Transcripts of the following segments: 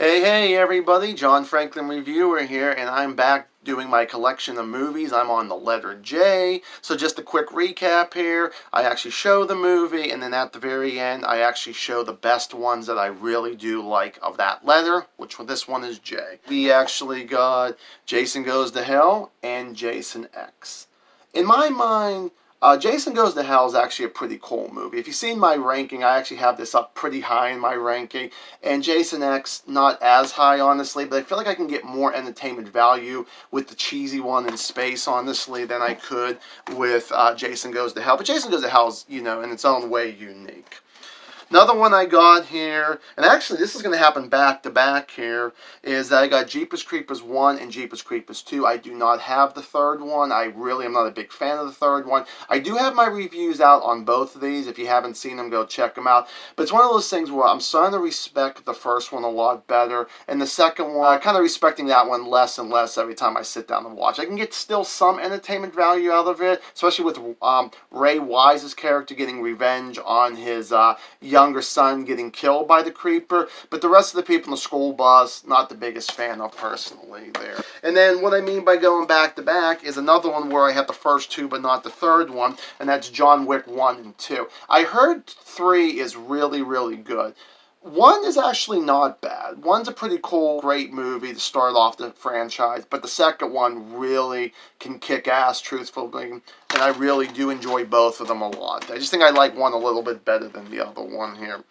Hey everybody, John Franklin Reviewer here, and I'm back doing my collection of movies. I'm on the letter J. So just a quick recap here. I actually show the movie, and then at the very end, I actually show the best ones that I really do like of that letter, which this one is J. We actually got Jason Goes to Hell and Jason X. In my mind, Jason Goes to Hell is actually a pretty cool movie. If you've seen my ranking, I actually have this up pretty high in my ranking. And Jason X, not as high, honestly, but I feel like I can get more entertainment value with the cheesy one in space, honestly, than I could with Jason Goes to Hell. But Jason Goes to Hell is, in its own way, unique. Another one I got here, and actually this is going to happen back to back here, is that I got Jeepers Creepers 1 and Jeepers Creepers 2. I do not have the third one. I really am not a big fan of the third one. I do have my reviews out on both of these. If you haven't seen them, go check them out. But it's one of those things where I'm starting to respect the first one a lot better, and the second one, kind of respecting that one less and less every time I sit down and watch. I can get still some entertainment value out of it, especially with Ray Wise's character getting revenge on his younger son getting killed by the creeper, but the rest of the people in the school bus, not the biggest fan of personally there. And then what I mean by going back to back is another one where I have the first two but not the third one, and that's John Wick 1 and 2. I heard 3 is really, really good. 1 is actually not bad. 1's a pretty cool, great movie to start off the franchise, but the second one really can kick ass, truthfully, and I really do enjoy both of them a lot. I just think I like 1 a little bit better than the other one here.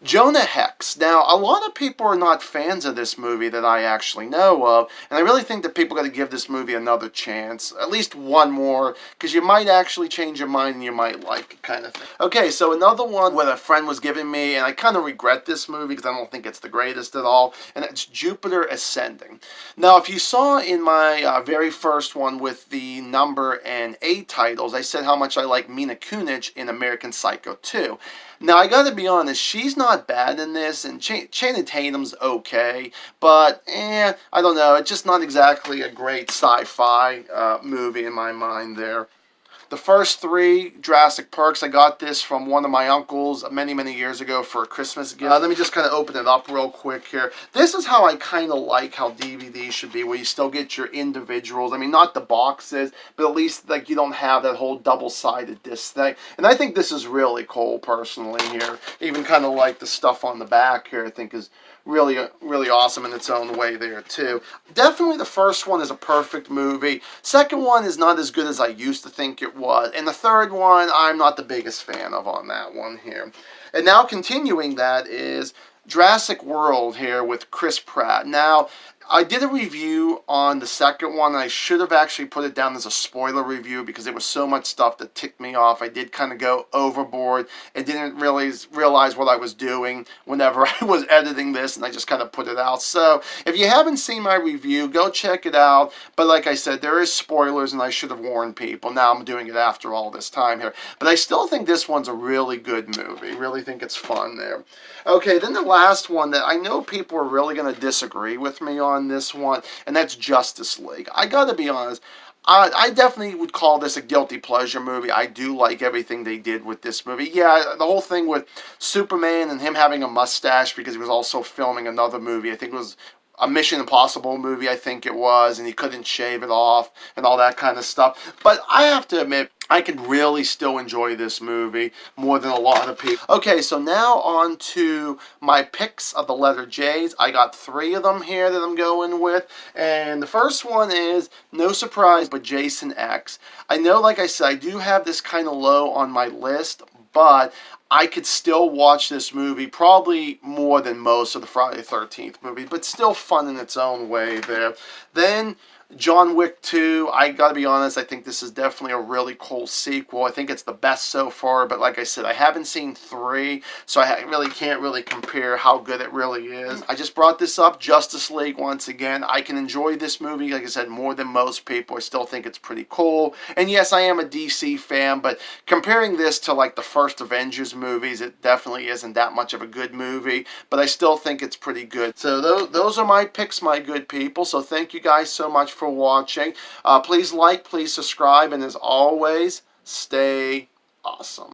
Jonah Hex. Now, a lot of people are not fans of this movie that I actually know of, and I really think that people got to give this movie another chance, at least one more, because you might actually change your mind and you might like it, kind of thing. Okay, so another one that a friend was giving me, and I kind of regret this movie because I don't think it's the greatest at all, and it's Jupiter Ascending. Now, if you saw in my very first one with the number and A titles, I said how much I like Mila Kunis in American Psycho 2. Now, I gotta be honest, she's not bad in this, and Channing Tatum's okay, but, I don't know, it's just not exactly a great sci-fi movie in my mind there. The first 3, Jurassic Parks, I got this from one of my uncles many, many years ago for a Christmas gift. Let me just kind of open it up real quick here. This is how I kind of like how DVDs should be, where you still get your individuals. I mean, not the boxes, but at least like you don't have that whole double-sided disc thing. And I think this is really cool, personally, here. Even kind of like the stuff on the back here, I think is really, really awesome in its own way there, too. Definitely the first one is a perfect movie. Second one is not as good as I used to think it was. And the third one, I'm not the biggest fan of on that one here. And now continuing that is Jurassic World here with Chris Pratt. Now, I did a review on the second one. I should have actually put it down as a spoiler review because there was so much stuff that ticked me off. I did kind of go overboard and didn't realize what I was doing whenever I was editing this, and I just kind of put it out. So if you haven't seen my review, go check it out. But like I said, there is spoilers, and I should have warned people. Now I'm doing it after all this time here. But I still think this one's a really good movie. Really think it's fun there. Okay, then the last one that I know people are really going to disagree with me on this one, and that's Justice League. I gotta be honest, I definitely would call this a guilty pleasure movie. I do like everything they did with this movie. Yeah, the whole thing with Superman and him having a mustache because he was also filming another movie. I think it was a Mission Impossible movie, I think it was, and he couldn't shave it off and all that kind of stuff. But I have to admit, I could really still enjoy this movie more than a lot of people. Okay, so now on to my picks of the letter J's. I got 3 of them here that I'm going with. And the first one is, no surprise, but Jason X. I know, like I said, I do have this kind of low on my list, but I could still watch this movie probably more than most of the Friday the 13th movies, but still fun in its own way there. Then John Wick 2, I gotta be honest, I think this is definitely a really cool sequel. I think it's the best so far, but like I said, I haven't seen 3, so I really can't really compare how good it really is. I just brought this up, Justice League, once again. I can enjoy this movie, like I said, more than most people. I still think it's pretty cool. And yes, I am a DC fan, but comparing this to like the first Avengers movies, it definitely isn't that much of a good movie, but I still think it's pretty good. So those are my picks, my good people. So thank you guys so much for watching. Please like, please subscribe, and as always, stay awesome.